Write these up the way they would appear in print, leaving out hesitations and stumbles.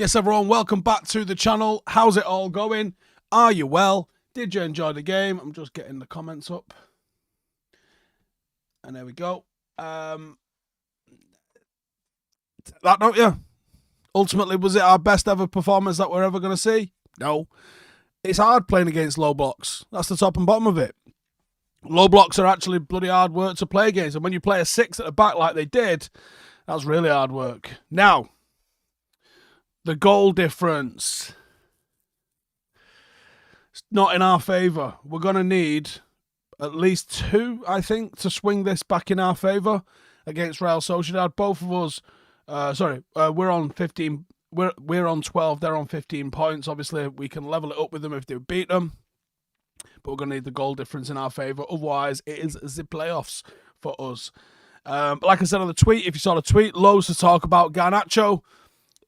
Yes, everyone, welcome back to the channel. How's it all going? Are you well? Did you enjoy the game? I'm just getting the comments up. And there we go. That, don't you? Ultimately, was it our best ever performance that we're ever going to see? No. It's hard playing against low blocks. That's the top and bottom of it. Low blocks are actually bloody hard work to play against. And when you play a 6 at the back like they did, that's really hard work. Now, the goal difference. It's not in our favour. We're going to need at least 2, I think, to swing this back in our favour against Real Sociedad. Both of us, we're on 15. We're on 12. They're on 15 points. Obviously, we can level it up with them if they beat them. But we're going to need the goal difference in our favour. Otherwise, it is the playoffs for us. But like I said on the tweet, if you saw the tweet, loads to talk about. Garnacho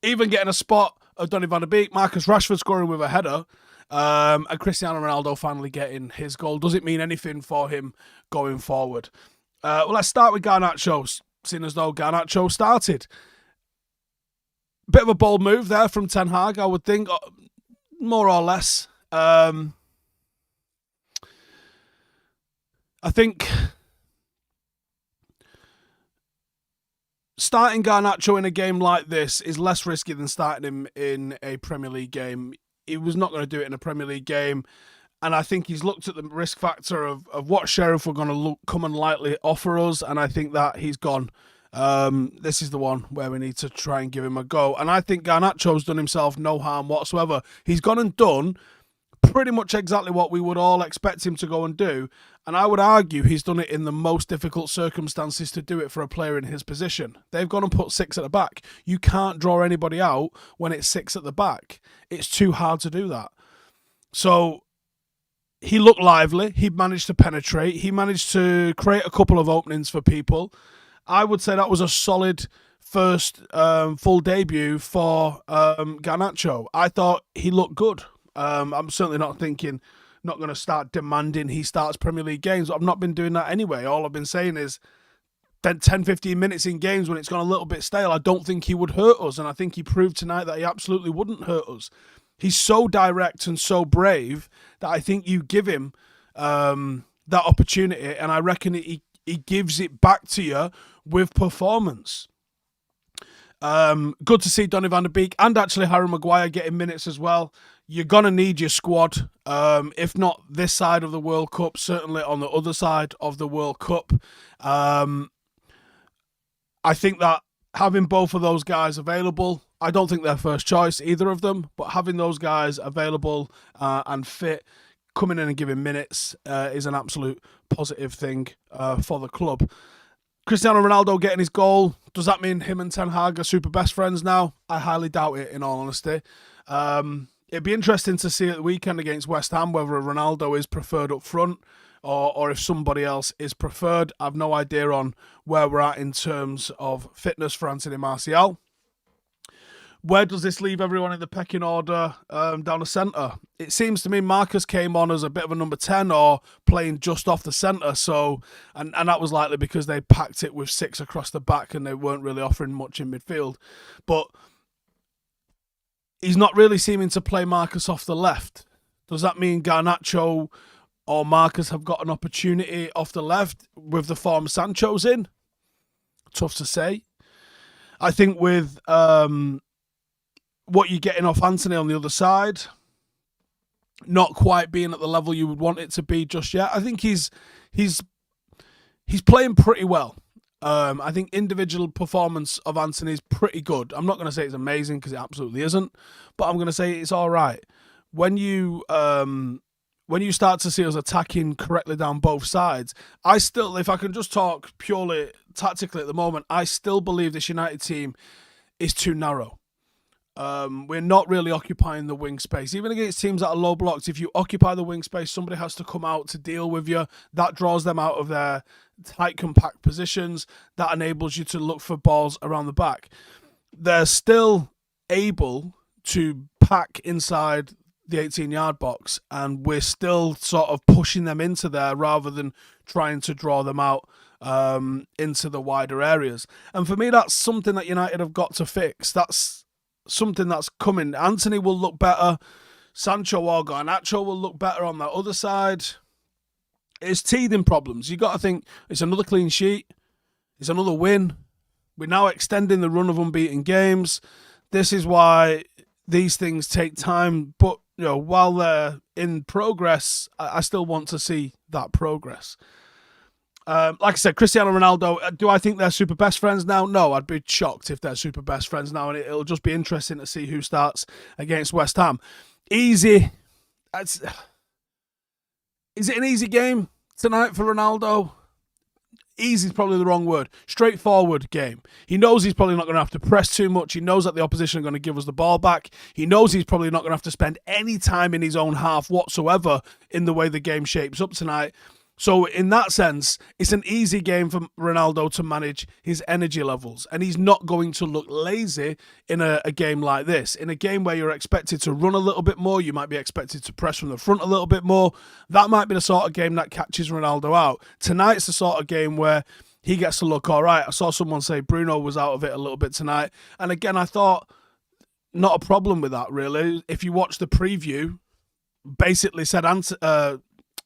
even getting a spot of Donny van de Beek, Marcus Rashford scoring with a header, and Cristiano Ronaldo finally getting his goal. Does it mean anything for him going forward? Well, let's start with Garnacho, seeing as though Garnacho started. Bit of a bold move there from Ten Hag, I would think, more or less. I think starting Garnacho in a game like this is less risky than starting him in a Premier League game. He was not going to do it in a Premier League game. And I think he's looked at the risk factor of what Sheriff were going to come and lightly offer us. And I think that he's gone. This is the one where we need to try and give him a go. And I think Garnacho's done himself no harm whatsoever. He's gone and done pretty much exactly what we would all expect him to go and do. And I would argue he's done it in the most difficult circumstances to do it for a player in his position. They've gone and put 6 at the back. You can't draw anybody out when it's 6 at the back. It's too hard to do that. So he looked lively. He managed to penetrate. He managed to create a couple of openings for people. I would say that was a solid first full debut for Garnacho. I thought he looked good. I'm certainly not going to start demanding he starts Premier League games. I've not been doing that anyway. All I've been saying is 10, 15 minutes in games when it's gone a little bit stale, I don't think he would hurt us. And I think he proved tonight that he absolutely wouldn't hurt us. He's so direct and so brave that I think you give him that opportunity. And I reckon he gives it back to you with performance. Good to see Donny van de Beek and actually Harry Maguire getting minutes as well. You're going to need your squad, if not this side of the World Cup, certainly on the other side of the World Cup. I think that having both of those guys available, I don't think they're first choice, either of them, but having those guys available and fit, coming in and giving minutes is an absolute positive thing for the club. Cristiano Ronaldo getting his goal, does that mean him and Ten Hag are super best friends now? I highly doubt it, in all honesty. It'd be interesting to see at the weekend against West Ham whether Ronaldo is preferred up front or if somebody else is preferred. I've no idea on where we're at in terms of fitness for Anthony Martial. Where does this leave everyone in the pecking order down the centre? It seems to me Marcus came on as a bit of a number 10 or playing just off the centre. So, and that was likely because they packed it with 6 across the back and they weren't really offering much in midfield. But he's not really seeming to play Marcus off the left. Does that mean Garnacho or Marcus have got an opportunity off the left with the form Sancho's in? Tough to say. I think with what you're getting off Anthony on the other side, not quite being at the level you would want it to be just yet. I think he's playing pretty well. I think individual performance of Anthony is pretty good. I'm not going to say it's amazing because it absolutely isn't, but I'm going to say it's all right. When you start to see us attacking correctly down both sides, I still, if I can just talk purely tactically at the moment, I still believe this United team is too narrow. We're not really occupying the wing space. Even against teams that are low blocked, if you occupy the wing space, somebody has to come out to deal with you. That draws them out of their tight, compact positions. That enables you to look for balls around the back. They're still able to pack inside the 18-yard box, and we're still sort of pushing them into there rather than trying to draw them out into the wider areas. And for me, that's something that United have got to fix. That's something that's coming. Anthony will look better. Sancho or Garnacho will look better on that other side. It's teething problems. You got to think it's another clean sheet. It's another win. We're now extending the run of unbeaten games. This is why these things take time. But while they're in progress, I still want to see that progress. Like I said, Cristiano Ronaldo, do I think they're super best friends now? No, I'd be shocked if they're super best friends now, and it'll just be interesting to see who starts against West Ham. Easy. Is it an easy game tonight for Ronaldo? Easy is probably the wrong word. Straightforward game. He knows he's probably not going to have to press too much. He knows that the opposition are going to give us the ball back. He knows he's probably not going to have to spend any time in his own half whatsoever in the way the game shapes up tonight. So in that sense, it's an easy game for Ronaldo to manage his energy levels. And he's not going to look lazy in a game like this. In a game where you're expected to run a little bit more, you might be expected to press from the front a little bit more. That might be the sort of game that catches Ronaldo out. Tonight's the sort of game where he gets to look all right. I saw someone say Bruno was out of it a little bit tonight. And again, I thought, not a problem with that, really. If you watch the preview, basically said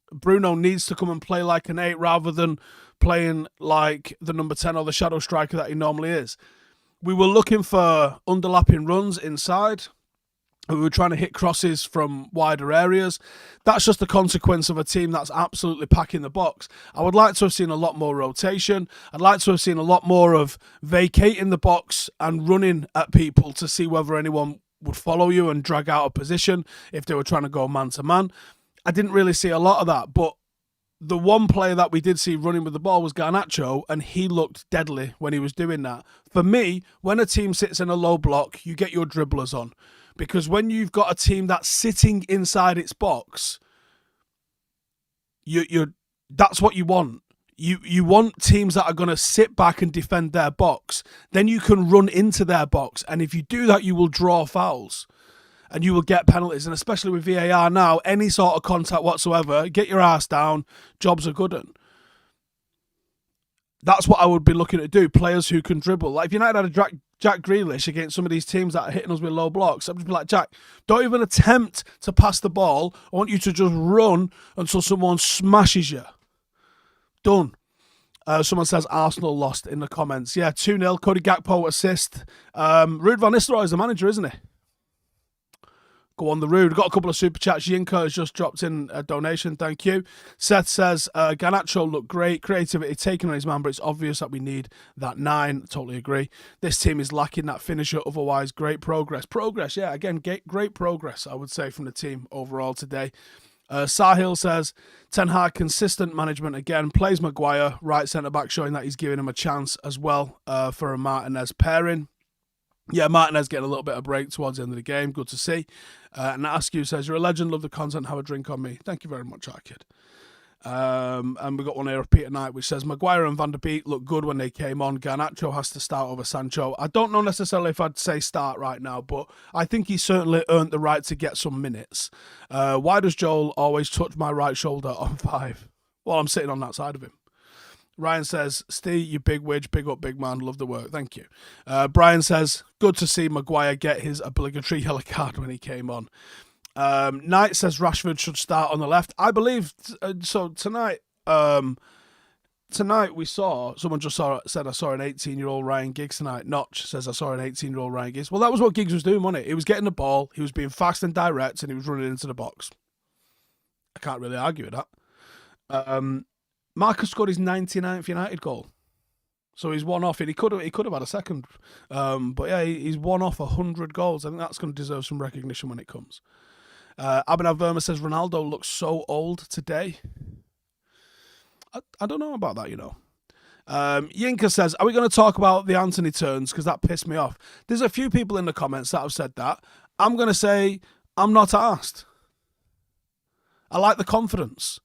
Bruno needs to come and play like an 8 rather than playing like the number 10 or the shadow striker that he normally is. We were looking for underlapping runs inside. We were trying to hit crosses from wider areas. That's just the consequence of a team that's absolutely packing the box. I would like to have seen a lot more rotation. I'd like to have seen a lot more of vacating the box and running at people to see whether anyone would follow you and drag out a position if they were trying to go man-to-man. I didn't really see a lot of that, but the one player that we did see running with the ball was Garnacho, and he looked deadly when he was doing that. For me, when a team sits in a low block, you get your dribblers on. Because when you've got a team that's sitting inside its box, that's what you want. You want teams that are going to sit back and defend their box. Then you can run into their box, and if you do that, you will draw fouls. And you will get penalties, and especially with VAR now, any sort of contact whatsoever, get your ass down, jobs are good. That's what I would be looking to do, players who can dribble. Like if United had a Jack Grealish against some of these teams that are hitting us with low blocks, I'd just be like, Jack, don't even attempt to pass the ball. I want you to just run until someone smashes you. Done. Someone says Arsenal lost in the comments. Yeah, 2-0, Cody Gakpo assist. Ruud van Nistelrooy is the manager, isn't he? Go on the road. Got a couple of super chats. Yinka has just dropped in a donation. Thank you. Seth says, Garnacho looked great. Creativity taken on his man, but it's obvious that we need that 9. Totally agree. This team is lacking that finisher. Otherwise, great progress. Progress, yeah. Again, great progress, I would say, from the team overall today. Sahil says, Ten Hag, consistent management again. Plays Maguire, right centre-back, showing that he's giving him a chance as well for a Martinez pairing. Yeah, Martinez getting a little bit of break towards the end of the game. Good to see. And Askew says, you're a legend, love the content, have a drink on me. Thank you very much, our kid. And we got one here of Peter Knight, which says, Maguire and Van der Beek looked good when they came on. Garnacho has to start over Sancho. I don't know necessarily if I'd say start right now, but I think he certainly earned the right to get some minutes. Why does Joel always touch my right shoulder on 5? Well, I'm sitting on that side of him. Ryan says, Steve, you big widge, big up, big man, love the work, thank you. Brian says, good to see Maguire get his obligatory yellow card when he came on. Knight says Rashford should start on the left. I believe, so tonight we saw, someone just said I saw an 18-year-old Ryan Giggs tonight. Notch says I saw an 18-year-old Ryan Giggs. Well, that was what Giggs was doing, wasn't it? He was getting the ball, he was being fast and direct, and he was running into the box. I can't really argue with that. Marcus scored his 99th United goal. So he's one off, and he could have had a second. But yeah, he's one off 100 goals. I think that's going to deserve some recognition when it comes. Abhinav Verma says Ronaldo looks so old today. I don't know about that, you know. Yinka says, are we going to talk about the Anthony turns? Because that pissed me off. There's a few people in the comments that have said that. I'm going to say, I'm not asked. I like the confidence.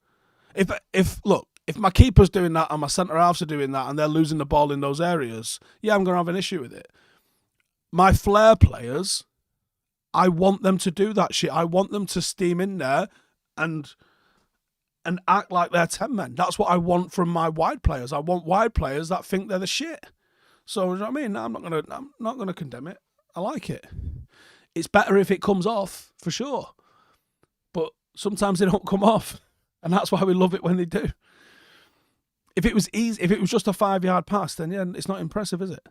If my keeper's doing that and my centre-halves are doing that and they're losing the ball in those areas, yeah, I'm going to have an issue with it. My flair players, I want them to do that shit. I want them to steam in there and act like they're 10 men. That's what I want from my wide players. I want wide players that think they're the shit. So, you know what I mean? I'm not going to condemn it. I like it. It's better if it comes off, for sure. But sometimes they don't come off. And that's why we love it when they do. If it was easy, if it was just a 5-yard pass, then yeah, it's not impressive, is it?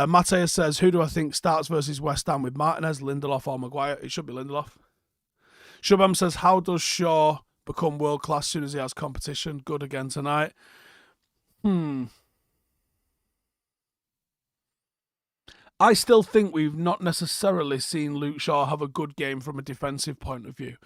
Mateus says, who do I think starts versus West Ham with Martinez, Lindelof or Maguire? It should be Lindelof. Shubham says, how does Shaw become world class as soon as he has competition? Good again tonight. I still think we've not necessarily seen Luke Shaw have a good game from a defensive point of view.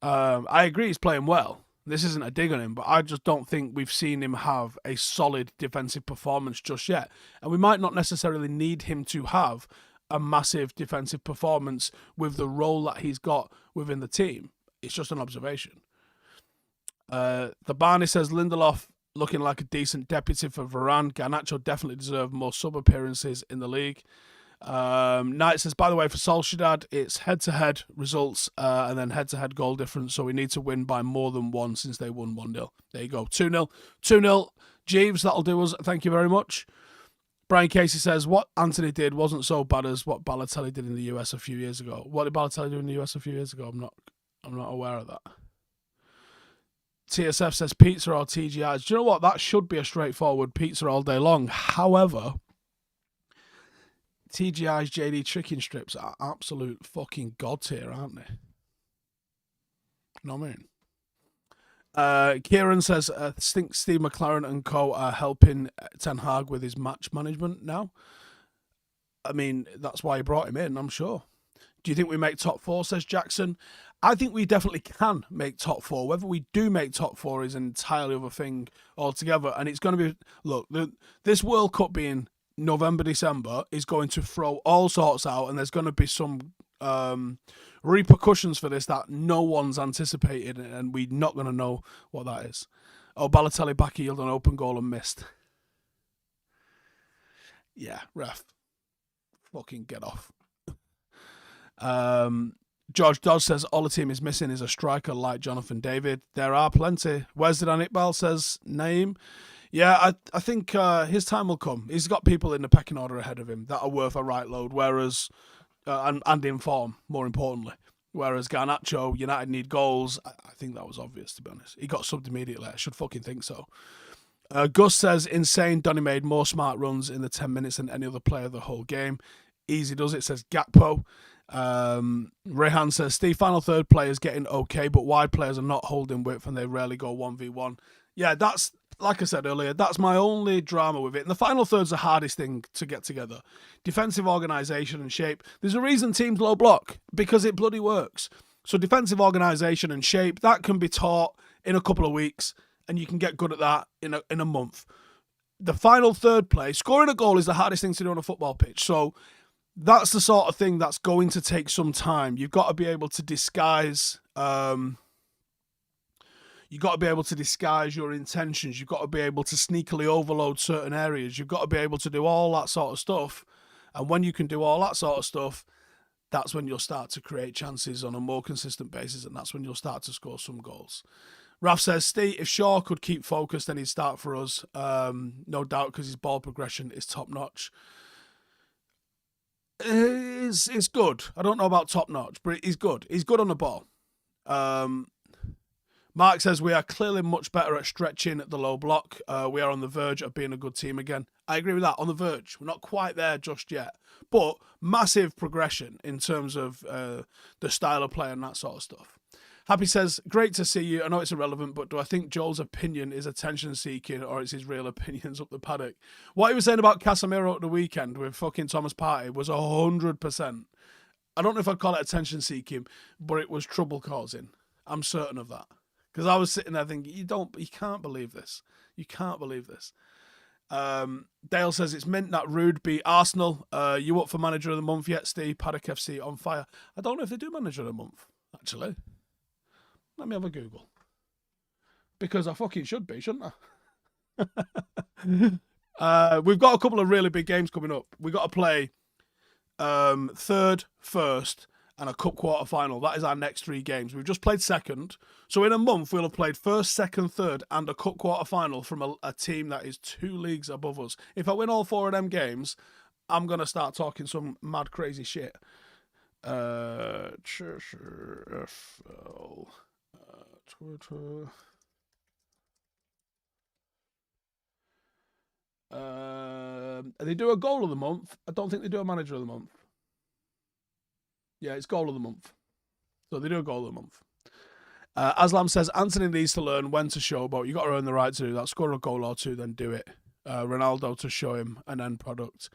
I agree he's playing well. This isn't a dig on him, but I just don't think we've seen him have a solid defensive performance just yet. And we might not necessarily need him to have a massive defensive performance with the role that he's got within the team. It's just an observation. The Barney says Lindelof looking like a decent deputy for Varane. Garnacho definitely deserved more sub-appearances in the league. Knight says, by the way, for Sociedad, it's head-to-head results and then head-to-head goal difference, so we need to win by more than one since they won 1-0. There you go, 2-0. 2-0. Jeeves, that'll do us. Thank you very much. Brian Casey says, what Anthony did wasn't so bad as what Balotelli did in the US a few years ago. What did Balotelli do in the US a few years ago? I'm not aware of that. TSF says, pizza or TGIs. Do you know what? That should be a straightforward pizza all day long. However, TGI's JD chicken strips are absolute fucking god tier, aren't they? Know what I mean? Kieran says, I think Steve McLaren and co are helping Ten Hag with his match management now. I mean, that's why he brought him in, I'm sure. Do you think we make top 4, says Jackson? I think we definitely can make top 4. Whether we do make top 4 is an entirely other thing altogether. And it's going to be, look, this World Cup being November, December is going to throw all sorts out, and there's going to be some repercussions for this that no one's anticipated, and we're not going to know what that is. Oh, Balotelli backheeled an open goal and missed. Yeah, ref. Fucking get off. George Dodge says, all the team is missing is a striker like Jonathan David. There are plenty. Where's Zidane Iqbal, says Naeem. Yeah, I think his time will come. He's got people in the pecking order ahead of him that are worth a right load, whereas, and in form, more importantly. Whereas Garnacho, United need goals. I think that was obvious, to be honest. He got subbed immediately. I should fucking think so. Gus says, insane. Donny made more smart runs in the 10 minutes than any other player the whole game. Easy does it, says Gakpo. Rehan says, Steve, final third players getting okay, but wide players are not holding width and they rarely go 1v1. Yeah, that's, like I said earlier, that's my only drama with it. And the final third's the hardest thing to get together. Defensive organisation and shape. There's a reason teams low block, because it bloody works. So defensive organisation and shape, that can be taught in a couple of weeks, and you can get good at that in a month. The final third play, scoring a goal is the hardest thing to do on a football pitch. So that's the sort of thing that's going to take some time. You've got to be able to disguise your intentions. You've got to be able to sneakily overload certain areas. You've got to be able to do all that sort of stuff. And when you can do all that sort of stuff, that's when you'll start to create chances on a more consistent basis, and that's when you'll start to score some goals. Raf says, Steve, if Shaw could keep focused, then he'd start for us. No doubt, because his ball progression is top-notch. It's good. I don't know about top-notch, but he's good. He's good on the ball. Mark says, we are clearly much better at stretching at the low block. We are on the verge of being a good team again. I agree with that, on the verge. We're not quite there just yet. But massive progression in terms of the style of play and that sort of stuff. Happy says, great to see you. I know it's irrelevant, but do I think Joel's opinion is attention-seeking or it's his real opinions up the paddock? What he was saying about Casemiro at the weekend with fucking Thomas Partey was 100%. I don't know if I'd call it attention-seeking, but it was trouble-causing. I'm certain of that. Because I was sitting there thinking, you can't believe this. You can't believe this. Dale says, it's mint that Rude beat Arsenal. You up for Manager of the Month yet, Steve? Paddock FC on fire. I don't know if they do Manager of the Month, actually. Let me have a Google. Because I fucking should be, shouldn't I? We've got a couple of really big games coming up. We've got to play third, first, and a cup quarter final. That is our next 3 games. We've just played second. So in a month, we'll have played first, second, third, and a cup quarter final from a team that is 2 leagues above us. If I win all 4 of them games, I'm going to start talking some mad, crazy shit. Sheriff Twitter. They do a goal of the month. I don't think they do a manager of the month. Yeah, it's goal of the month. So they do a goal of the month. Aslam says Anthony needs to learn when to showboat. You got to earn the right to do that. Score a goal or two, then do it. Ronaldo to show him an end product.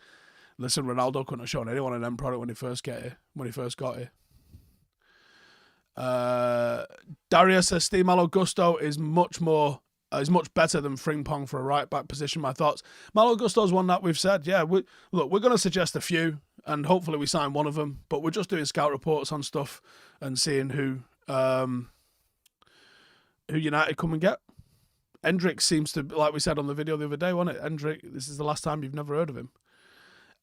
Listen, Ronaldo couldn't have shown anyone an end product when he first got here. Daria says Steve Malo Gusto is much better than Frimpong for a right back position. My thoughts. Malo Gusto's one that we've said. Yeah, we're going to suggest a few, and hopefully we sign one of them. But we're just doing scout reports on stuff and seeing who United come and get. Hendrick seems to, like we said on the video the other day, wasn't it? Hendrick, this is the last time you've never heard of him.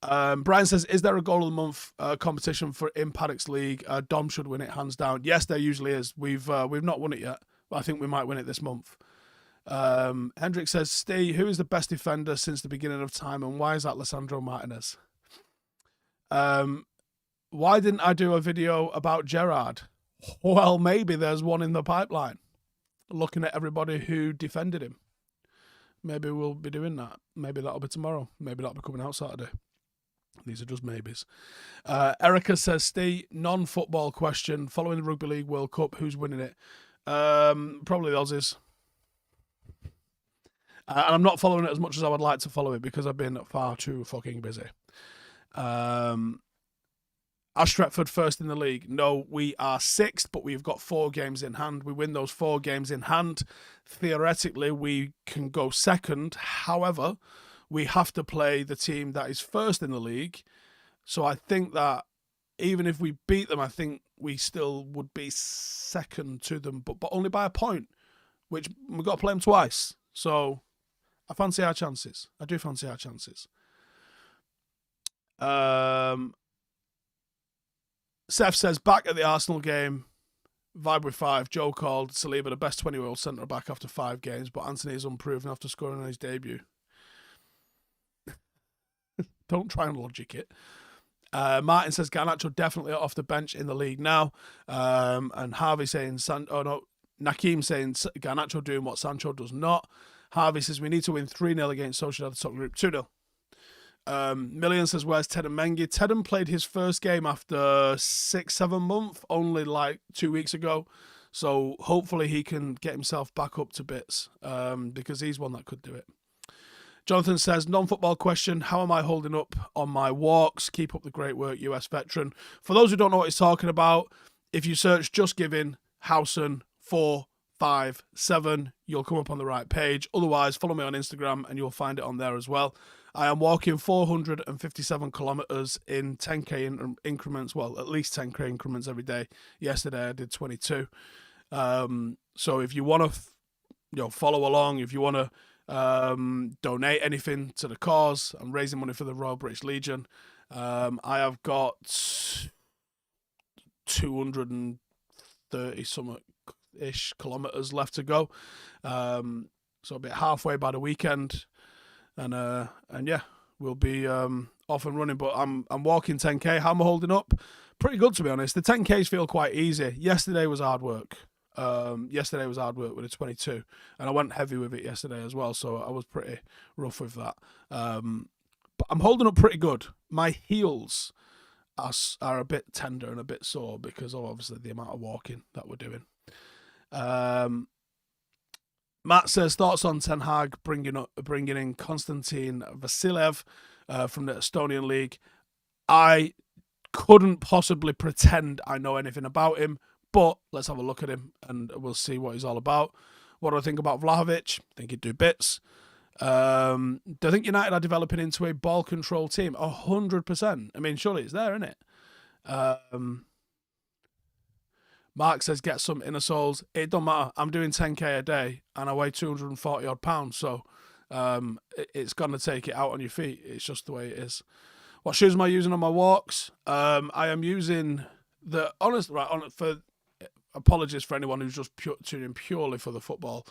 Brian says, is there a goal of the month competition for in Paddock's League? Dom should win it hands down. Yes, there usually is. We've not won it yet, but I think we might win it this month. Hendrick says, Steve, who is the best defender since the beginning of time, and why is that Lisandro Martinez? Why didn't I do a video about Gerrard? Well, maybe there's one in the pipeline. Looking at everybody who defended him. Maybe we'll be doing that. Maybe that'll be tomorrow. Maybe that'll be coming out Saturday. These are just maybes. Erica says, Steve, non-football question. Following the Rugby League World Cup, who's winning it? Probably the Aussies. And I'm not following it as much as I would like to follow it because I've been far too fucking busy. Are Stretford first in the league? No, we are sixth, but we've got 4 games in hand. We win those 4 games in hand. Theoretically, we can go second. However, we have to play the team that is first in the league. So I think that even if we beat them, I think we still would be second to them, but only by a point, which we've got to play them twice. So I fancy our chances. I do fancy our chances. Seth says, back at the Arsenal game, vibe with 5. Joe called Saliba the best 20-year-old centre-back after 5 games, but Anthony is unproven after scoring on his debut. Don't try and logic it. Martin says, Garnacho definitely off the bench in the league now. And Harvey saying, Nakeem saying, Garnacho doing what Sancho does not. Harvey says, we need to win 3-0 against Sociedad, the top group, 2-0. Million says, where's Tedem Mengi? Tedem played his first game after 6-7 months, only like 2 weeks ago. So hopefully he can get himself back up to bits because he's one that could do it. Jonathan says, non-football question, how am I holding up on my walks? Keep up the great work, US veteran. For those who don't know what he's talking about, if you search Just Giving, Howson 457, you'll come up on the right page. Otherwise, follow me on Instagram and you'll find it on there as well. I am walking 457 kilometers in 10k increments. Well, at least 10k increments every day. Yesterday I did 22. So if you want to, follow along, if you want to donate anything to the cause, I'm raising money for the Royal British Legion. I have got 230 something ish kilometers left to go. So I'll be halfway by the weekend. And yeah, we'll be off and running. But I'm walking 10k. How am I holding up? Pretty good, to be honest. The 10ks feel quite easy. Yesterday was hard work. Yesterday was hard work with a 22, and I went heavy with it yesterday as well. So I was pretty rough with that. But I'm holding up pretty good. My heels are a bit tender and a bit sore because of obviously the amount of walking that we're doing. Matt says, thoughts on Ten Hag bringing in Konstantin Vasiliev from the Estonian League. I couldn't possibly pretend I know anything about him, but let's have a look at him and we'll see what he's all about. What do I think about Vlahovic? I think he'd do bits. Do I think United are developing into a ball control team? 100%. I mean, surely it's there, isn't it? Mark says, get some inner soles. It don't matter. I'm doing 10k a day and I weigh 240 odd pounds. So it's going to take it out on your feet. It's just the way it is. What shoes am I using on my walks? I am using the apologies for anyone who's just tuning in purely for the football.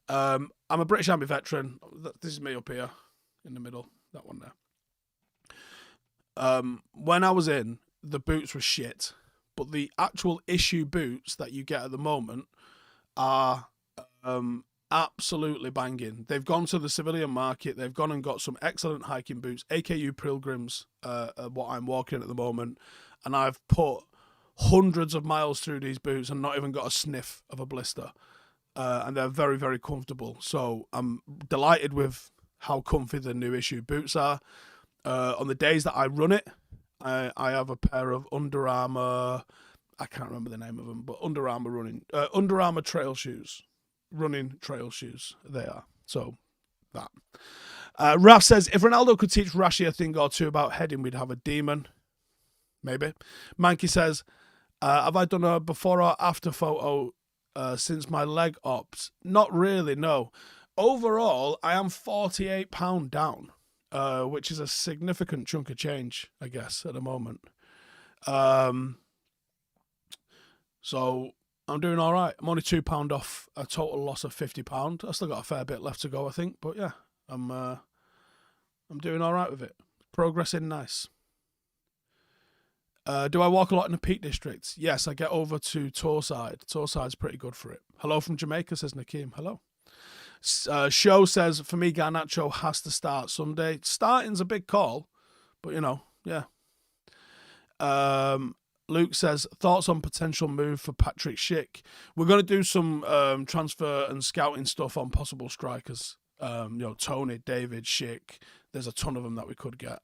I'm a British Army veteran. This is me up here in the middle. That one there. When I was in, the boots were shit, but the actual issue boots that you get at the moment are absolutely banging. They've gone to the civilian market. They've gone and got some excellent hiking boots. AKU Pilgrims are what I'm walking at the moment, and I've put hundreds of miles through these boots and not even got a sniff of a blister. And they're very, very comfortable. So I'm delighted with how comfy the new issue boots are. On the days that I run it, I have a pair of Under Armour, I can't remember the name of them, but Under Armour trail shoes. Running trail shoes, they are. So, that. Raf says, if Ronaldo could teach Rashi a thing or two about heading, we'd have a demon. Maybe. Mankey says, have I done a before or after photo since my leg ops? Not really, no. Overall, I am £48 down, which is a significant chunk of change, I guess, at the moment. So I'm doing all right. I'm only £2 off a total loss of £50. I still got a fair bit left to go, I think. But yeah, I'm doing all right with it. Progressing nice. Do I walk a lot in the Peak District? Yes, I get over to Torside. Torside's pretty good for it. Hello from Jamaica, says Nakeem. Hello. Show says, for me, Garnacho has to start Sunday. Starting's a big call, but, you know, yeah. Luke says, thoughts on potential move for Patrick Schick. We're going to do some transfer and scouting stuff on possible strikers. You know, Tony, David, Schick. There's a ton of them that we could get.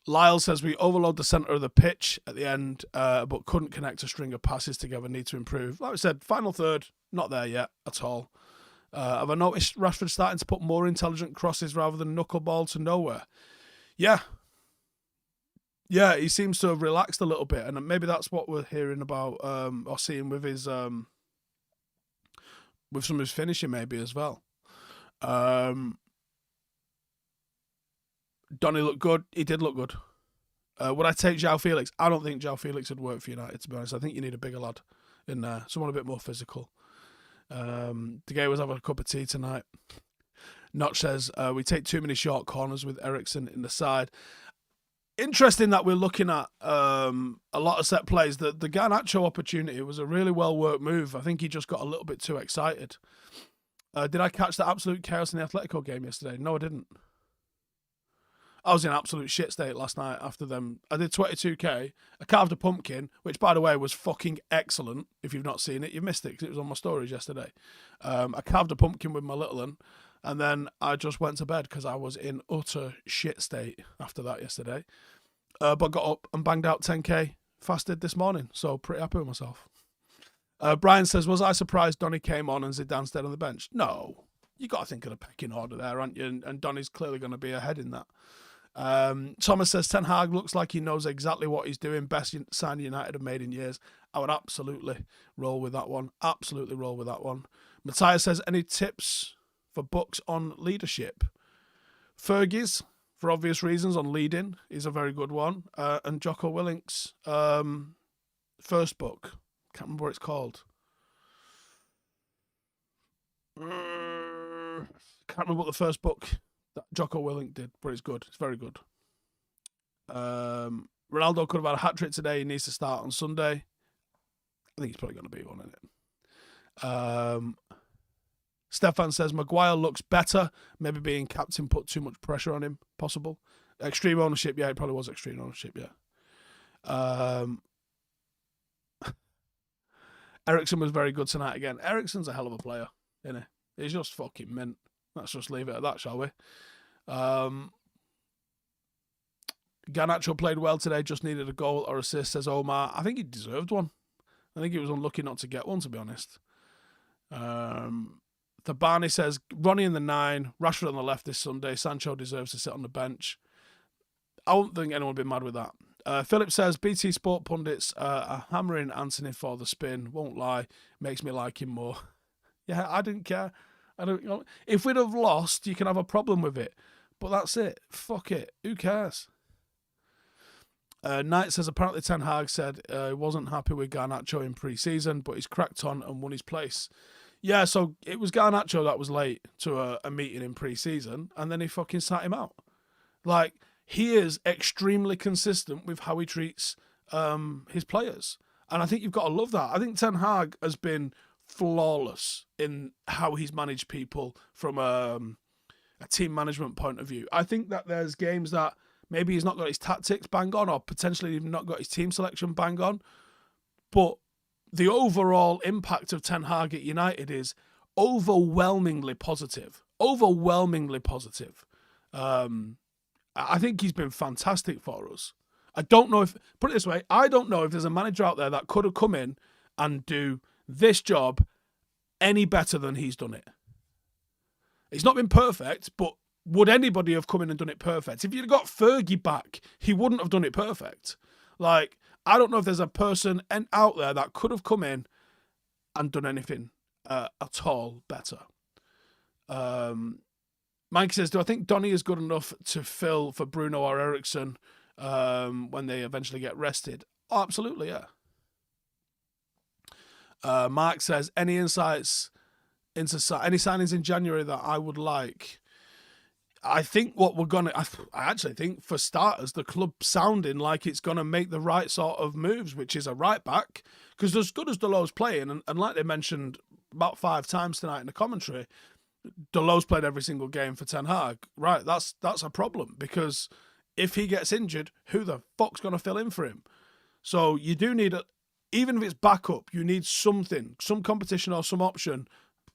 Lyle says, we overload the centre of the pitch at the end, but couldn't connect a string of passes together. Need to improve. Like I said, final third, not there yet at all. Have I noticed Rashford starting to put more intelligent crosses rather than knuckleball to nowhere? Yeah. Yeah, he seems to have relaxed a little bit, and maybe that's what we're hearing about or seeing with his with some of his finishing maybe as well. Donny looked good. He did look good. Would I take João Felix? I don't think João Felix would work for United, to be honest. I think you need a bigger lad in there, someone a bit more physical. The guy was having a cup of tea tonight. Notch says, we take too many short corners with Eriksen in the side. Interesting that we're looking at a lot of set plays. The Garnacho opportunity was a really well-worked move. I think he just got a little bit too excited. Did I catch the absolute chaos in the Atletico game yesterday? No, I didn't. I was in absolute shit state last night after them. I did 22k. I carved a pumpkin, which, by the way, was fucking excellent. If you've not seen it, you've missed it because it was on my stories yesterday. I carved a pumpkin with my little one, and then I just went to bed because I was in utter shit state after that yesterday. But got up and banged out 10k fasted this morning, so pretty happy with myself. Brian says, was I surprised Donny came on and Zidane stayed on the bench? No. You got to think of the pecking order there, aren't you? And Donny's clearly going to be ahead in that. Thomas says, Ten Hag looks like he knows exactly what he's doing. Best sign United have made in years. I would absolutely roll with that one. Absolutely roll with that one. Matthias says, any tips for books on leadership? Fergie's, for obvious reasons, on leading is a very good one. And Jocko Willink's first book. Can't remember what it's called. Can't remember what the first book that Jocko Willink did, but it's good. It's very good. Ronaldo could have had a hat-trick today. He needs to start on Sunday. I think he's probably going to be one, isn't it? Stefan says, Maguire looks better. Maybe being captain put too much pressure on him. Possible. Extreme ownership. Yeah, it probably was extreme ownership, yeah. Eriksen was very good tonight again. Eriksen's a hell of a player, isn't he? He's just fucking mint. Let's just leave it at that, shall we? Garnacho played well today, just needed a goal or assist, says Omar. I think he deserved one. I think he was unlucky not to get one, to be honest. Barney says, Ronnie in the 9, Rashford on the left this Sunday. Sancho deserves to sit on the bench. I won't think anyone would be mad with that. Philip says, BT Sport pundits are hammering Anthony for the spin. Won't lie, makes me like him more. Yeah, I didn't care. If we'd have lost, you can have a problem with it. But that's it. Fuck it. Who cares? Knight says, apparently Ten Hag said he wasn't happy with Garnacho in pre-season, but he's cracked on and won his place. Yeah, so it was Garnacho that was late to a meeting in pre-season, and then he fucking sat him out. Like, he is extremely consistent with how he treats his players. And I think you've got to love that. I think Ten Hag has been flawless in how he's managed people from a team management point of view. I think that there's games that maybe he's not got his tactics bang on, or potentially even not got his team selection bang on. But the overall impact of Ten Hag at United is overwhelmingly positive. Overwhelmingly positive. I think he's been fantastic for us. I don't know if, put it this way, I don't know if there's a manager out there that could have come in and do this job any better than he's done it. It's not been perfect, but would anybody have come in and done it perfect? If you'd have got Fergie back, he wouldn't have done it perfect. Like, I don't know if there's a person out there that could have come in and done anything at all better. Mike says, do I think Donny is good enough to fill for Bruno or Ericsson when they eventually get rested? Oh, absolutely, yeah. Mark says, any insights into any signings in January that I would like? I think what we're going to... I actually think, for starters, the club sounding like it's going to make the right sort of moves, which is a right-back. Because as good as Dalot's playing, and like they mentioned about 5 times tonight in the commentary, Dalot's played every single game for Ten Hag. Right, that's a problem. Because if he gets injured, who the fuck's going to fill in for him? So you do need... even if it's backup, you need something, some competition or some option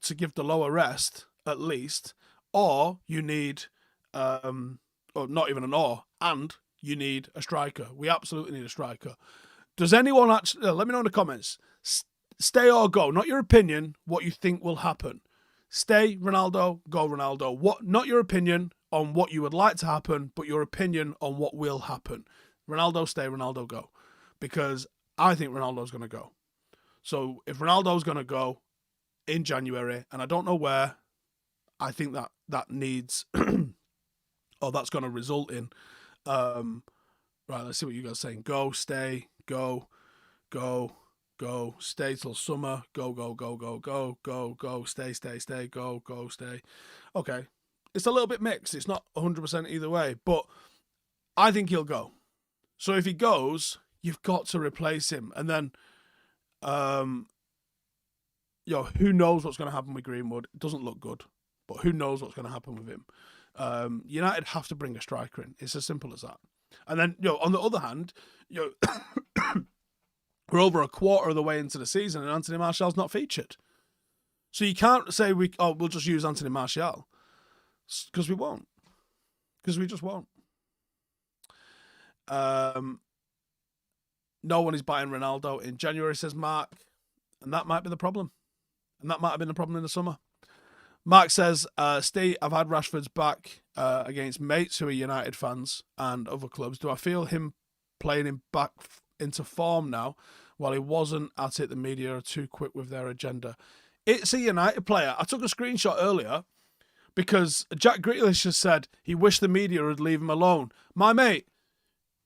to give Dalot a rest, at least. Or you need... or not even an or, and you need a striker. We absolutely need a striker. Does anyone actually... let me know in the comments. Stay or go. Not your opinion, what you think will happen. Stay, Ronaldo, go, Ronaldo. Not your opinion on what you would like to happen, but your opinion on what will happen. Ronaldo, stay, Ronaldo, go. Because I think Ronaldo's going to go. So if Ronaldo's going to go in January, and I don't know where, I think that needs... or that's going to result in... right, let's see what you guys are saying. Go, stay, go, stay till summer, go, stay, go, stay. Okay. It's a little bit mixed. It's not 100% either way, but I think he'll go. So if he goes, you've got to replace him. And then, who knows what's going to happen with Greenwood? It doesn't look good, but who knows what's going to happen with him? United have to bring a striker in. It's as simple as that. And then, on the other hand, we're over a quarter of the way into the season and Anthony Martial's not featured. So you can't say we'll just use Anthony Martial, because we won't. Because we just won't. No one is buying Ronaldo in January, says Mark. And that might be the problem. And that might have been the problem in the summer. Mark says, Steve, I've had Rashford's back against mates who are United fans and other clubs. Do I feel him playing him back into form now? While he wasn't at it, the media are too quick with their agenda. It's a United player. I took a screenshot earlier because Jack Grealish has said he wished the media would leave him alone. My mate,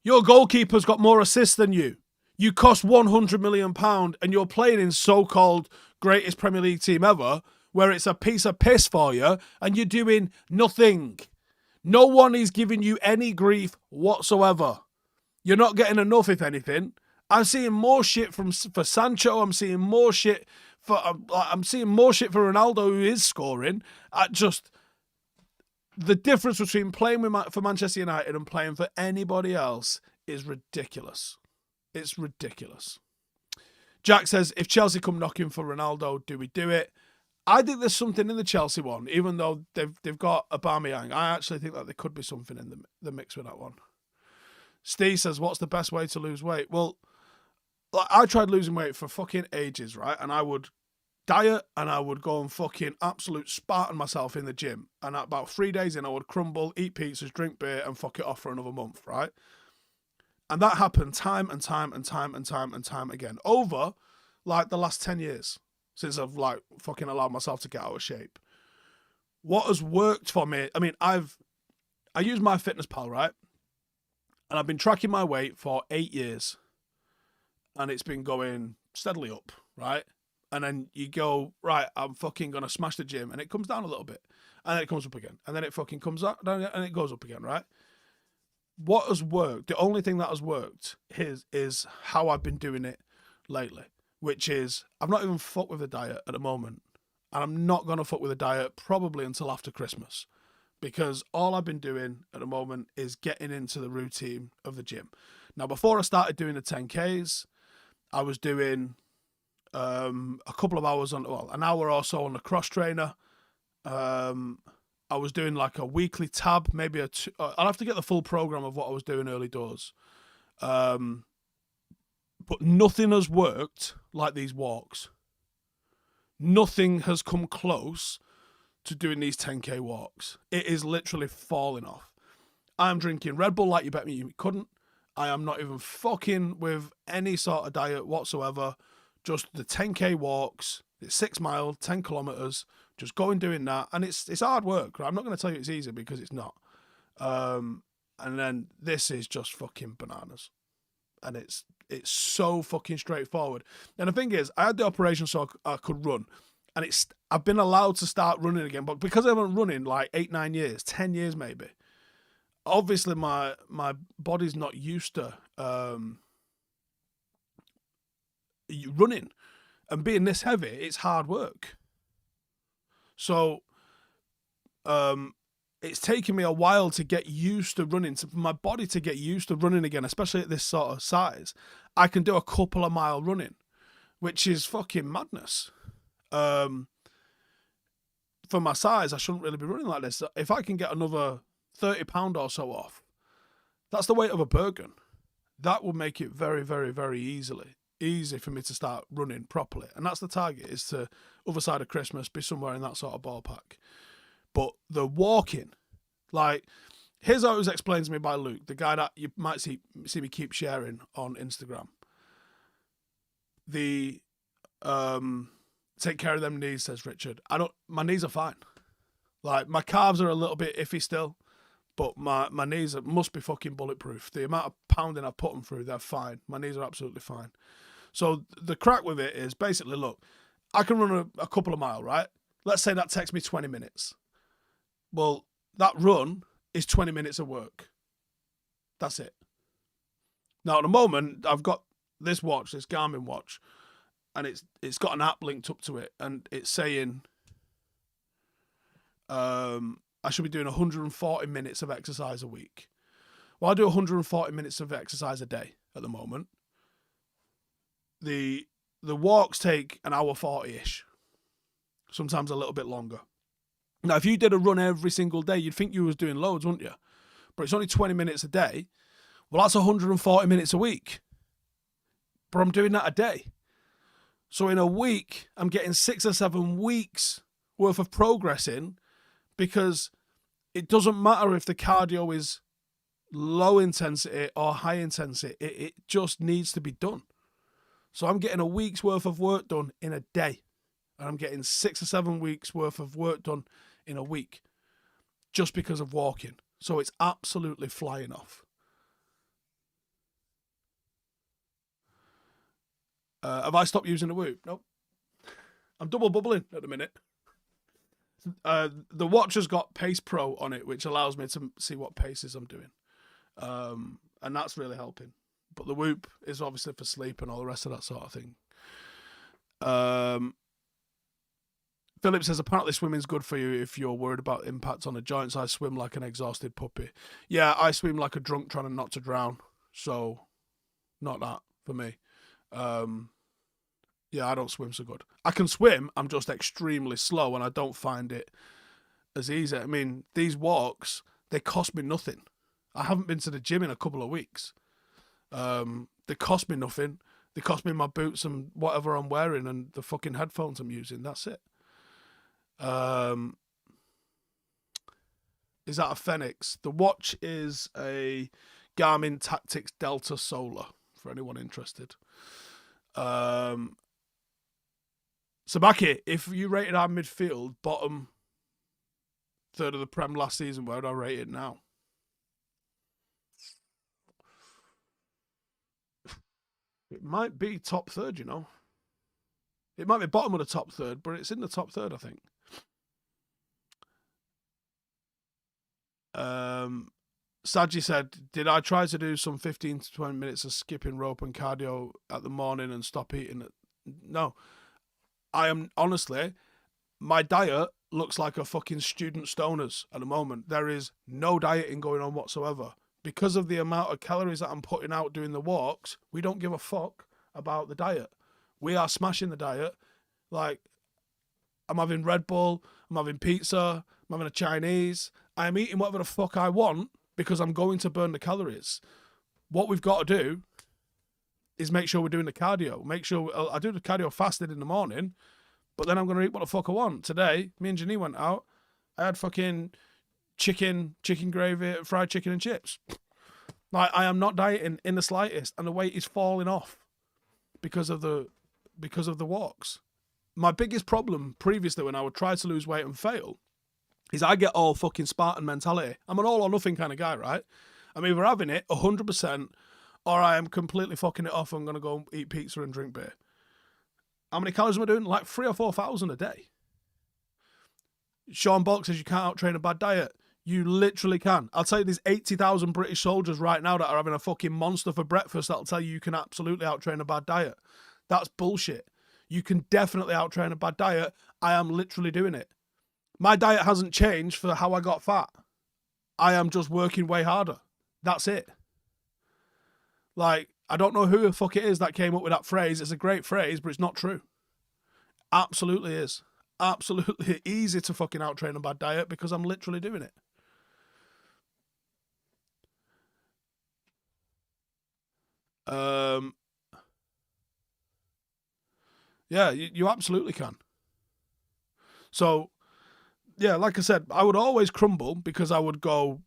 your goalkeeper's got more assists than you. You cost £100 million and you're playing in so-called greatest Premier League team ever, where it's a piece of piss for you and you're doing nothing. No one is giving you any grief whatsoever. You're not getting enough, if anything. I'm seeing more shit for Sancho. I'm seeing more shit for Ronaldo, who is scoring. The difference between playing for Manchester United and playing for anybody else is ridiculous. It's ridiculous. Jack says, if Chelsea come knocking for Ronaldo, do we do it? I think there's something in the Chelsea one, even though they've got Aubameyang. I actually think that there could be something in the mix with that one. Steve says, what's the best way to lose weight? Well, I tried losing weight for fucking ages, right? And I would diet and I would go and fucking absolute Spartan myself in the gym. And about 3 days in, I would crumble, eat pizzas, drink beer, and fuck it off for another month, right? And that happened time and time again over like the last 10 years since I've like fucking allowed myself to get out of shape. What has worked for me? I mean, I use MyFitnessPal, right? And I've been tracking my weight for 8 years. And it's been going steadily up, right? And then you go, right, I'm fucking going to smash the gym. And it comes down a little bit. And then it comes up again. And then it fucking comes up and it goes up again, right? what has worked, the only thing that has worked is how I've been doing it lately, which is I've not even fucked with a diet at the moment. And I'm not going to fuck with a diet probably until after Christmas, because all I've been doing at the moment is getting into the routine of the gym. Now, before I started doing the 10Ks, I was doing a couple of hours an hour or so on the cross trainer. I was doing like a weekly tab, maybe I'll have to get the full program of what I was doing early doors. But nothing has worked like these walks. Nothing has come close to doing these 10K walks. It is literally falling off. I'm drinking Red Bull like you bet me you couldn't. I am not even fucking with any sort of diet whatsoever. Just the 10K walks. It's 6 miles, 10 kilometers. Just going doing that, and it's hard work. Right? I'm not going to tell you it's easy because it's not. And then this is just fucking bananas, and it's so fucking straightforward. And the thing is, I had the operation so I could run, and I've been allowed to start running again, but because I haven't run in like 8-9 years, 10 years maybe. Obviously, my body's not used to running, and being this heavy, it's hard work. So, it's taken me a while to get used to running, for my body to get used to running again, especially at this sort of size. I can do a couple of mile running, which is fucking madness. For my size, I shouldn't really be running like this. If I can get another 30 pound or so off, that's the weight of a Bergen. That would make it very, very, very easy for me to start running properly. And that's the target, is to, other side of Christmas, be somewhere in that sort of ballpark. But the walking, like, here's how it was explained to me by Luke, the guy that you might see me keep sharing on Instagram. The take care of them knees, says Richard. My knees are fine. Like, my calves are a little bit iffy still, but my knees must be fucking bulletproof. The amount of pounding I've put them through, they're fine. My knees are absolutely fine. So the crack with it is basically, look, I can run a couple of miles, right? Let's say that takes me 20 minutes. Well, that run is 20 minutes of work. That's it. Now, at the moment, I've got this watch, this Garmin watch, and it's got an app linked up to it, and it's saying I should be doing 140 minutes of exercise a week. Well, I do 140 minutes of exercise a day at the moment. The walks take an hour 40-ish, sometimes a little bit longer. Now, if you did a run every single day, you'd think you was doing loads, wouldn't you? But it's only 20 minutes a day. Well, that's 140 minutes a week. But I'm doing that a day. So in a week, I'm getting 6 or 7 weeks worth of progress in, because it doesn't matter if the cardio is low intensity or high intensity. It just needs to be done. So I'm getting a week's worth of work done in a day. And I'm getting 6 or 7 weeks worth of work done in a week just because of walking. So it's absolutely flying off. Have I stopped using the Whoop? Nope. I'm double bubbling at the minute. The watch has got Pace Pro on it, which allows me to see what paces I'm doing. And that's really helping. But the Whoop is obviously for sleep and all the rest of that sort of thing. Philip says, apparently swimming's good for you if you're worried about impact on the joints. I swim like an exhausted puppy. Yeah, I swim like a drunk trying not to drown. So, not that for me. Yeah, I don't swim so good. I can swim, I'm just extremely slow, and I don't find it as easy. I mean, these walks, they cost me nothing. I haven't been to the gym in a couple of weeks. They cost me nothing. They cost me my boots and whatever I'm wearing and the fucking headphones I'm using. That's it. Is that a Fenix? The watch is a Garmin Tactics Delta Solar, for anyone interested. Sabaki, if you rated our midfield bottom third of the Prem last season, where would I rate it now? It might be top third, you know. It might be bottom of the top third, but it's in the top third, I think. Saji said, did I try to do some 15 to 20 minutes of skipping rope and cardio at the morning and stop eating it? No. I am, honestly, my diet looks like a fucking student stoners at the moment. There is no dieting going on whatsoever. Because of the amount of calories that I'm putting out doing the walks, we don't give a fuck about the diet. We are smashing the diet. Like, I'm having Red Bull, I'm having pizza, I'm having a Chinese. I am eating whatever the fuck I want because I'm going to burn the calories. What we've got to do is make sure we're doing the cardio. Make sure I do the cardio fasted in the morning, but then I'm going to eat what the fuck I want. Today, me and Janine went out. I had fucking chicken gravy, fried chicken and chips. Like, I am not dieting in the slightest, and the weight is falling off because of the walks. My biggest problem previously when I would try to lose weight and fail is I get all fucking Spartan mentality. I'm an all or nothing kind of guy, right? I'm either having it 100% or I am completely fucking it off and I'm going to go eat pizza and drink beer. How many calories am I doing? Like 3,000 or 4,000 a day. Sean Bulk says you can't out-train a bad diet. You literally can. I'll tell you, there's 80,000 British soldiers right now that are having a fucking monster for breakfast that'll tell you can absolutely out-train a bad diet. That's bullshit. You can definitely out-train a bad diet. I am literally doing it. My diet hasn't changed for how I got fat. I am just working way harder. That's it. Like, I don't know who the fuck it is that came up with that phrase. It's a great phrase, but it's not true. Absolutely is. Absolutely easy to fucking out-train a bad diet because I'm literally doing it. Yeah, you absolutely can. So, yeah, like I said, I would always crumble because I would go,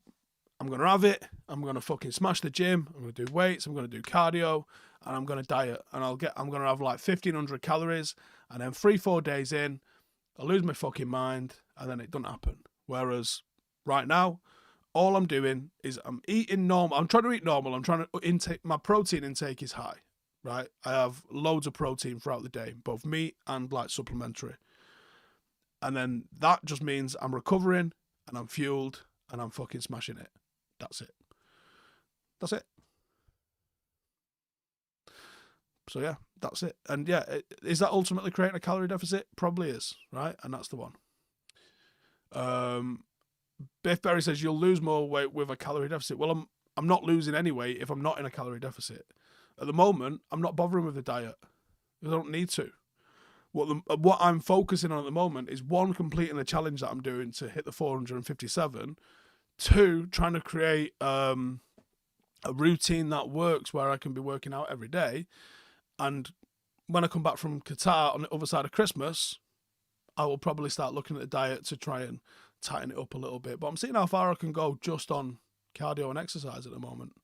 I'm going to have it, I'm going to fucking smash the gym, I'm going to do weights, I'm going to do cardio, and I'm going to diet. And I'm going to have like 1,500 calories, and then 3-4 days in, I lose my fucking mind, and then it doesn't happen. Whereas right now, all I'm doing is I'm eating normal. I'm trying to eat normal. I'm trying to intake, my protein intake is high, right? I have loads of protein throughout the day, both meat and like supplementary. And then that just means I'm recovering and I'm fueled and I'm fucking smashing it. That's it. That's it. So yeah, that's it. And yeah, is that ultimately creating a calorie deficit? Probably is, right? And that's the one. Biff Berry says you'll lose more weight with a calorie deficit. Well, I'm not losing any weight if I'm not in a calorie deficit. At the moment, I'm not bothering with the diet. I don't need to. What I'm focusing on at the moment is, one, completing the challenge that I'm doing to hit the 457. Two, trying to create a routine that works where I can be working out every day. And when I come back from Qatar on the other side of Christmas, I will probably start looking at the diet to try and tighten it up a little bit. But I'm seeing how far I can go just on cardio and exercise at the moment.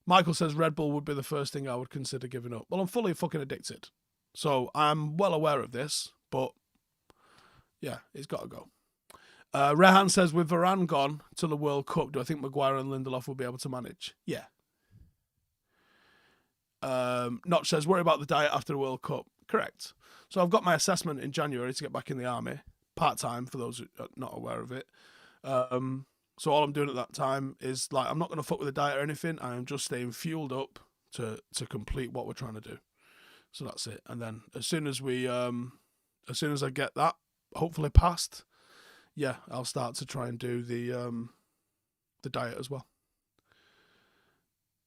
Michael says Red Bull would be the first thing I would consider giving up. Well, I'm fully fucking addicted. So I'm well aware of this, but yeah, it's got to go. Rehan says, with Varane gone to the World Cup, do I think Maguire and Lindelof will be able to manage? Yeah. Notch says, worry about the diet after the World Cup. Correct. So I've got my assessment in January to get back in the army, part-time, for those who are not aware of it. So all I'm doing at that time is, like, I'm not going to fuck with the diet or anything. I am just staying fueled up to complete what we're trying to do. So that's it. And then as soon as I get that hopefully passed, yeah, I'll start to try and do the diet as well.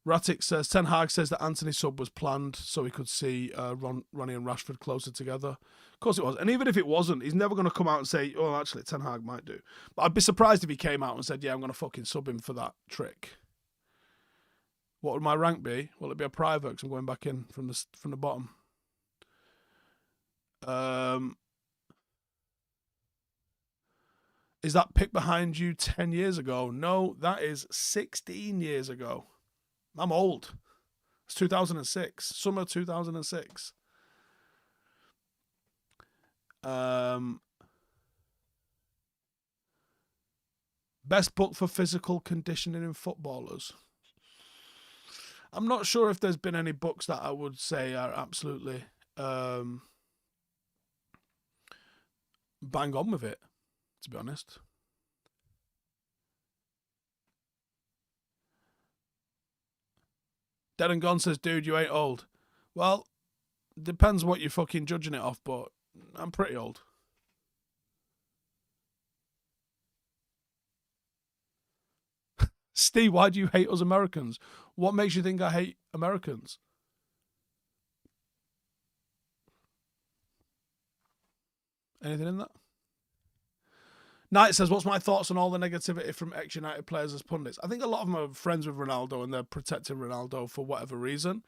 Ratic says, Ten Hag says that Anthony sub was planned so he could see Ronnie and Rashford closer together. Of course it was. And even if it wasn't, he's never going to come out and say, oh, actually, Ten Hag might do. But I'd be surprised if he came out and said, yeah, I'm going to fucking sub him for that trick. What would my rank be? Will it be a private? Because I'm going back in from the bottom. Is that pick behind you 10 years ago? No, that is 16 years ago. I'm old. It's 2006. Summer 2006. Best book for physical conditioning in footballers. I'm not sure if there's been any books that I would say are absolutely bang bang on with it, to be honest. Dead and Gone says, dude, you ain't old. Well, depends what you're fucking judging it off, but I'm pretty old. Steve, why do you hate us Americans? What makes you think I hate Americans? Anything in that? Knight says, what's my thoughts on all the negativity from ex-United players as pundits? I think a lot of them are friends with Ronaldo and they're protecting Ronaldo for whatever reason.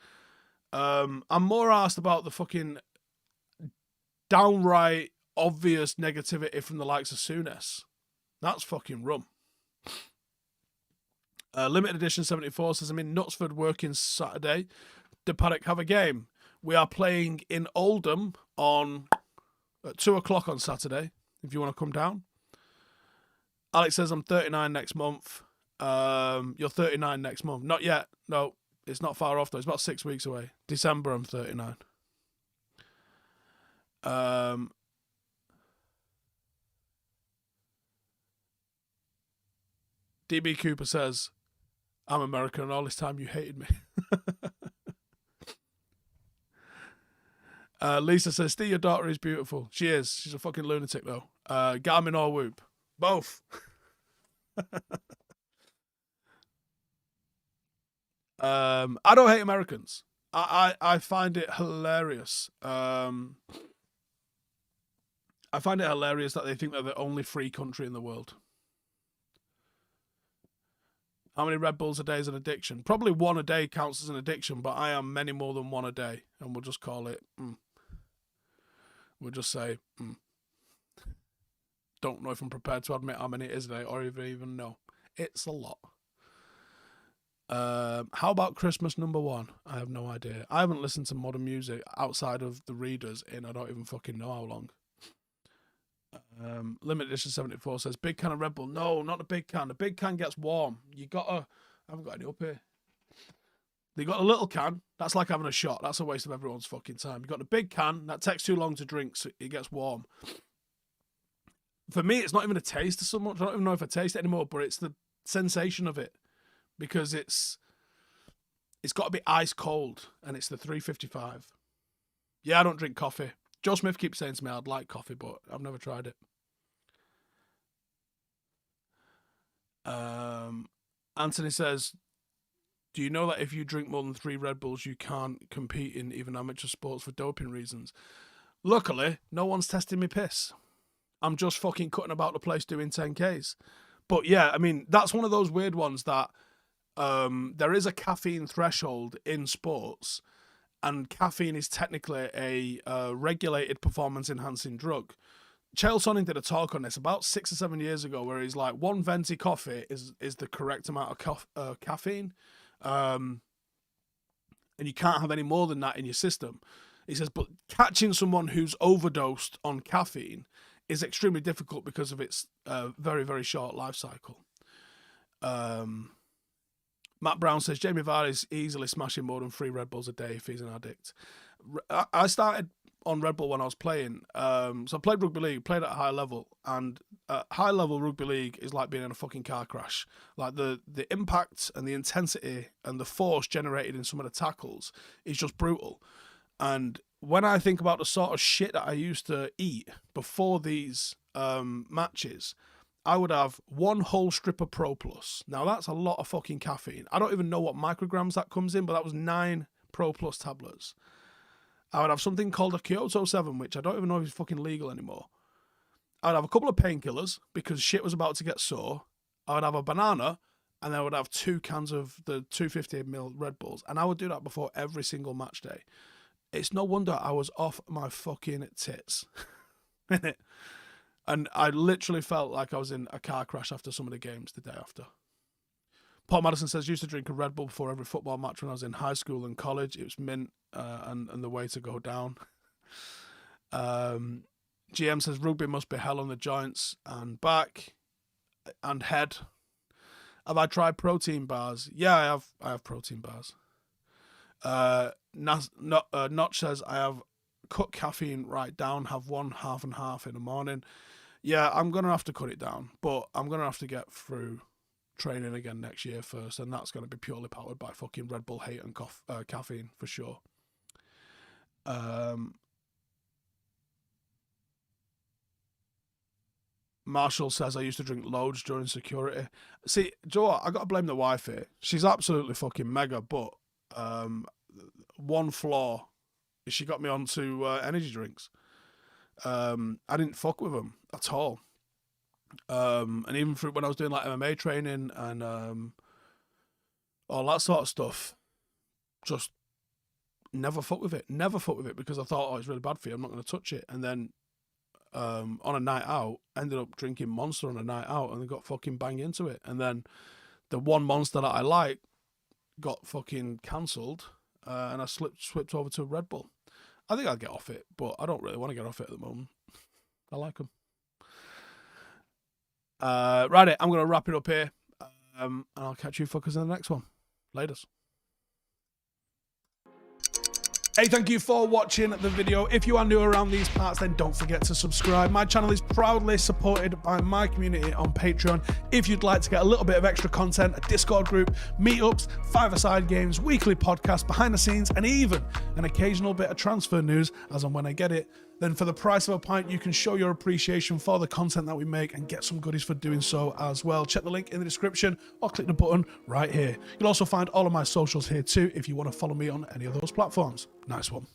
I'm more asked about the fucking downright obvious negativity from the likes of Souness. That's fucking rum. Limited Edition 74 says, I'm in Knutsford working Saturday. Did Paddock have a game? We are playing in Oldham at 2 o'clock on Saturday, if you want to come down. Alex says, I'm 39 next month. You're 39 next month. Not yet. No, it's not far off, though. It's about 6 weeks away. December, I'm 39. DB Cooper says, I'm American and all this time you hated me. Lisa says, Steve, your daughter is beautiful. She is. She's a fucking lunatic, though. Garmin or Whoop. Both. I don't hate Americans. I find it hilarious. I find it hilarious that they think they're the only free country in the world. How many Red Bulls a day is an addiction? Probably one a day counts as an addiction, but I am many more than one a day. And we'll just call it, We'll just say, Don't know if I'm prepared to admit how many it is a day or even know. It's a lot. How about Christmas number 1? I have no idea. I haven't listened to modern music outside of the readers in I don't even fucking know how long. Limited Edition 74 says, big can of Red Bull. No, not the big can. The big can gets warm. I haven't got any up here. They got a little can. That's like having a shot. That's a waste of everyone's fucking time. You got the big can. That takes too long to drink, so it gets warm. For me, it's not even a taste so much. I don't even know if I taste it anymore, but it's the sensation of it. Because it's got to be ice cold, and it's the 355. Yeah, I don't drink coffee. Joe Smith keeps saying to me I'd like coffee, but I've never tried it. Anthony says, do you know that if you drink more than 3 Red Bulls, you can't compete in even amateur sports for doping reasons? Luckily, no one's testing me piss. I'm just fucking cutting about the place doing 10Ks. But yeah, I mean, that's one of those weird ones that there is a caffeine threshold in sports, and caffeine is technically a regulated performance-enhancing drug. Chael Sonnen did a talk on this about 6 or 7 years ago, where he's like, 1 venti coffee is the correct amount of caffeine, and you can't have any more than that in your system. He says, but catching someone who's overdosed on caffeine is extremely difficult because of its very, very short life cycle. Matt Brown says, Jamie Vardy's easily smashing more than 3 Red Bulls a day if he's an addict. I started on Red Bull when I was playing. So I played rugby league, played at a high level, and high level rugby league is like being in a fucking car crash. Like the impact and the intensity and the force generated in some of the tackles is just brutal. And when I think about the sort of shit that I used to eat before these matches, I would have 1 whole strip of Pro Plus. Now that's a lot of fucking caffeine. I don't even know what micrograms that comes in, but that was 9 Pro Plus tablets. I would have something called a Kyoto 7, which I don't even know if it's fucking legal anymore. I would have a couple of painkillers because shit was about to get sore. I would have a banana, and I would have 2 cans of the 250ml Red Bulls. And I would do that before every single match day. It's no wonder I was off my fucking tits. And I literally felt like I was in a car crash after some of the games the day after. Paul Madison says, used to drink a Red Bull before every football match when I was in high school and college. It was mint and the way to go down. GM says, rugby must be hell on the joints and back and head. Have I tried protein bars? Yeah, I have protein bars. Notch says, I have cut caffeine right down, have one half and half in the morning. Yeah, I'm going to have to cut it down, but I'm going to have to get through training again next year first, and that's going to be purely powered by fucking Red Bull hate and caffeine for sure. Marshall says I used to drink loads during security. See, Joe, I got to blame the wife here. She's absolutely fucking mega, but one flaw is she got me onto energy drinks. I didn't fuck with them at all. And even through when I was doing like MMA training and all that sort of stuff, just never fuck with it. Never fuck with it because I thought, oh, it's really bad for you. I'm not going to touch it. And then on a night out, ended up drinking Monster on a night out and got fucking bang into it. And then the one Monster that I liked got fucking cancelled, and I slipped over to Red Bull. I think I'll get off it, but I don't really want to get off it at the moment. I like them. Right, I'm going to wrap it up here, and I'll catch you fuckers in the next one. Laters. Hey, thank you for watching the video. If you are new around these parts, then don't forget to subscribe. My channel is proudly supported by my community on Patreon. If you'd like to get a little bit of extra content, a Discord group, meetups, five-a-side games, weekly podcasts, behind the scenes, and even an occasional bit of transfer news as and when I get it, then for the price of a pint, you can show your appreciation for the content that we make and get some goodies for doing so as well. Check the link in the description or click the button right here. You'll also find all of my socials here too if you want to follow me on any of those platforms. Nice one.